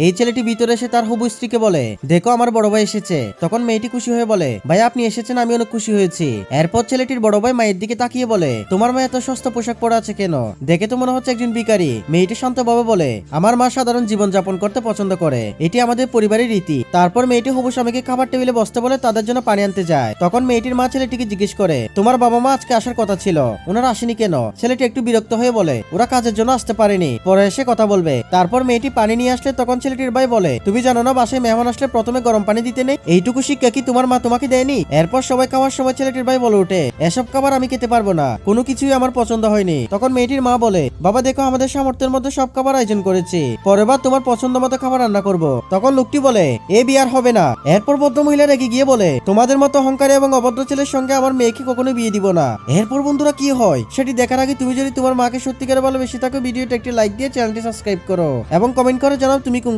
এই ছেলেটি ভিতরে এসে তার হবু স্ত্রীকে বলে, দেখো আমার বড় ভাই এসেছে। তখন মেয়েটি খুশি হয়ে বলে, ভাই আপনি এসেছেন, আমি অনেক খুশি হয়েছি। এরপর ছেলেটির বড় ভাই মায়ের দিকে তাকিয়ে বলে, তোমার মা এত সস্তা পোশাক পরা আছে কেন? দেখে তো মনে হচ্ছে একজন ভিখারি। মেয়েটি শান্তভাবে বলে, আমার মা সাধারণ জীবন যাপন করতে পছন্দ করে, এটি আমাদের পরিবারের রীতি। তারপর মেয়েটি হবু স্বামীকে খাবার টেবিলে বসতে বলে তাদের জন্য পানি আনতে যায়। তখন মেয়েটির মা ছেলেটিকে জিজ্ঞেস করে, তোমার বাবা মা আজকে আসার কথা ছিল, ওনারা আসেনি কেন? ছেলেটি একটু বিরক্ত হয়ে বলে, ওরা কাজের জন্য আসতে পারেনি, পরে এসে কথা বলবে। তারপর মেয়েটি পানি নিয়ে আসলে তখন ছেলেটির ভাই বলে, তুমি জানো না বাসায় মেহমান আসলে প্রথমে গরম পানি দিতে নেই? এইটুকু শিক্ষা কি তোমার মা তোমাকে দেয়নি? এরপর সবাই খাওয়ার সময় ছেলেটির ভাই বলে ওঠে, এসব খাবার আমি খেতে পারবো না, কোনো কিছুই আমার পছন্দ হয়নি। তখন মেয়েটির মা বলে, বাবা দেখো আমাদের সামর্থ্যের মধ্যে সব খাবার আয়োজন করেছি, পরের বার তোমার পছন্দ মতো খাবার রান্না করব। তখন লোকটি বলে, এ বিয়ার হবে না। এরপর ভদ্র মহিলা রেগে গিয়ে বলে, তোমাদের মতো অহংকারী এবং অভদ্র ছেলের সঙ্গে আমার মেয়েকে কখনো বিয়ে দিব না। এরপর বন্ধুরা কি হয় সেটি দেখার আগে তুমি যদি তোমার মাকে সত্যিকারে ভালোবেসে থাকো, ভিডিওটা একটি লাইক দিয়ে চ্যানেলটি সাবস্ক্রাইব করো এবং কমেন্ট করে জানাও তুমি কোন